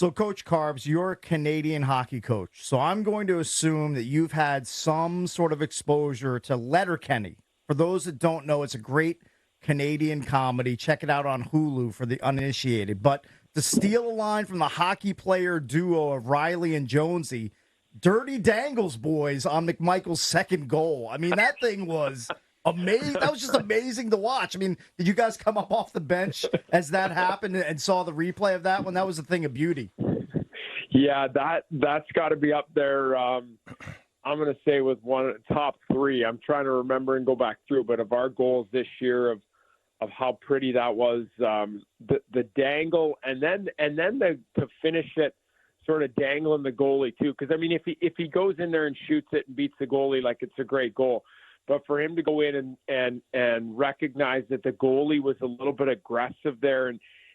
So, Coach Carbs, you're a Canadian hockey coach. So I'm going to assume that you've had some sort of exposure to Letterkenny. For those that don't know, it's a great Canadian comedy. Check it out on Hulu for the uninitiated. But to steal a line from the hockey player duo of Riley and Jonesy, dirty dangles, boys, on McMichael's second goal. I mean, that thing was amazing. That was just amazing to watch. I mean, did you guys come up off the bench as that happened and saw the replay of that one? That was a thing of beauty. Yeah, that's got to be up there. I'm going to say with one top three. I'm trying to remember and go back through, but of our goals this year of how pretty that was, the dangle and then to finish it, sort of dangling the goalie too. Because I mean, if he goes in there and shoots it and beats the goalie, like, it's a great goal. But for him to go in and recognize that the goalie was a little bit aggressive there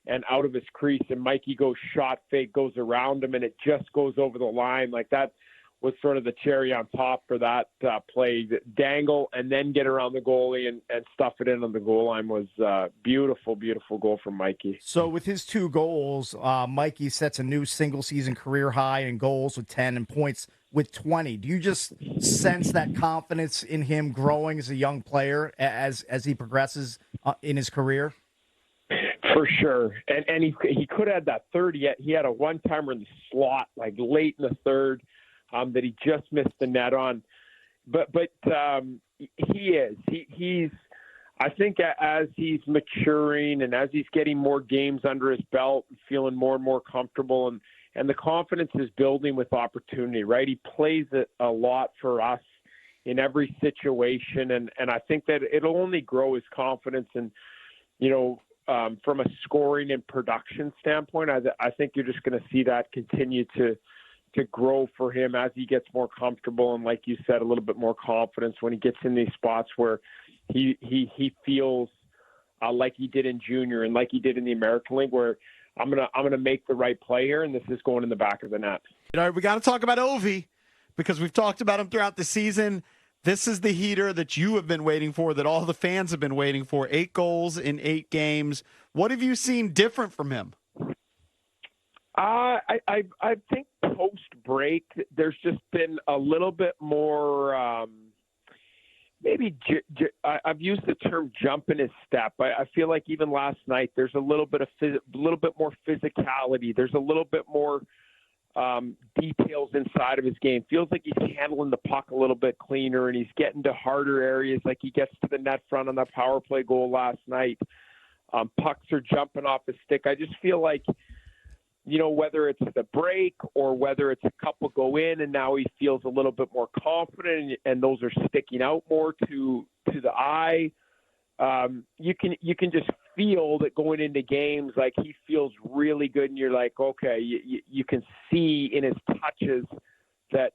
and out of his crease, and Mikey goes shot fake, goes around him, and it just goes over the line. Like, that was sort of the cherry on top for that play. Dangle and then get around the goalie and stuff it in on the goal line was beautiful, beautiful goal from Mikey. So with his 2 goals, Mikey sets a new single-season career high in goals with 10 and points with 20. Do you just sense that confidence in him growing as a young player as he progresses in his career? For sure. And he could have had that third yet. He had a one-timer in the slot, like late in the third, that he just missed the net on. But he's I think as he's maturing and as he's getting more games under his belt, feeling more and more comfortable, and the confidence is building with opportunity, right? He plays it a lot for us in every situation. And I think that it'll only grow his confidence. And, from a scoring and production standpoint, I think you're just going to see that continue to grow for him as he gets more comfortable. And like you said, a little bit more confidence when he gets in these spots where he feels like he did in junior and like he did in the American League, where I'm gonna make the right play here, and this is going in the back of the net. We got to talk about Ovi, because we've talked about him throughout the season. This is the heater that you have been waiting for, that all the fans have been waiting for. 8 goals in 8 games. What have you seen different from him? I think post break, there's just been a little bit more. I've used the term jump in his step. I feel like even last night there's a little bit more physicality. There's a little bit more details inside of his game. Feels like he's handling the puck a little bit cleaner, and he's getting to harder areas. Like he gets to the net front on that power play goal last night. Pucks are jumping off his stick. I just feel like, whether it's the break or whether it's a couple go in and now he feels a little bit more confident and those are sticking out more to the eye. You can just feel that going into games, like he feels really good, and you're like, okay, you can see in his touches that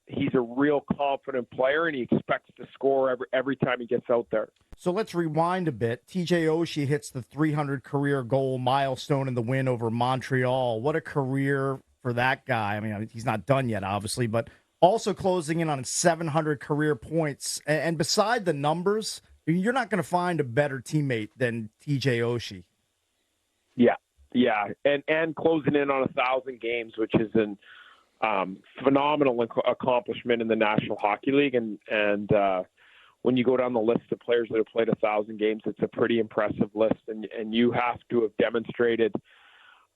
he's a real confident player, and he expects to score every time he gets out there. So let's rewind a bit. TJ Oshie hits the 300 career goal milestone in the win over Montreal. What a career for that guy. I mean, he's not done yet, obviously, but also closing in on 700 career points. And beside the numbers, you're not going to find a better teammate than TJ Oshie. Yeah. And closing in on 1,000 games, which is an phenomenal accomplishment in the National Hockey League. And when you go down the list of players that have played 1,000 games, it's a pretty impressive list. And you have to have demonstrated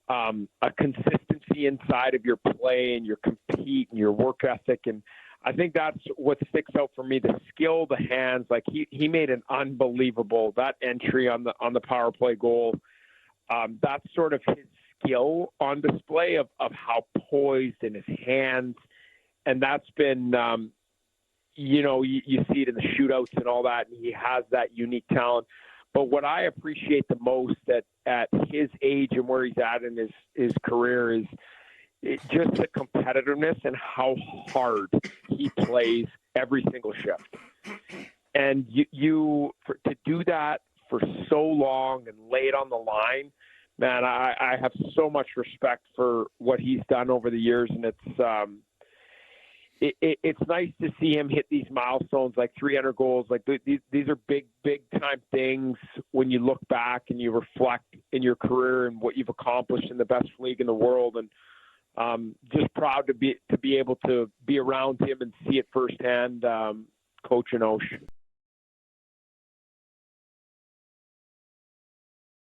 a consistency inside of your play and your compete and your work ethic. And I think that's what sticks out for me, the skill, the hands. Like he made an unbelievable, that entry on the power play goal. That's sort of his skill on display of how poised in his hands. And that's been, you see it in the shootouts and all that, and he has that unique talent. But what I appreciate the most at his age and where he's at in his career is just the competitiveness and how hard he plays every single shift. And to do that for so long and lay it on the line, man, I have so much respect for what he's done over the years, and it's nice to see him hit these milestones like 300 goals. Like these are big time things when you look back and you reflect in your career and what you've accomplished in the best league in the world. And just proud to be able to be around him and see it firsthand, coaching Oshie.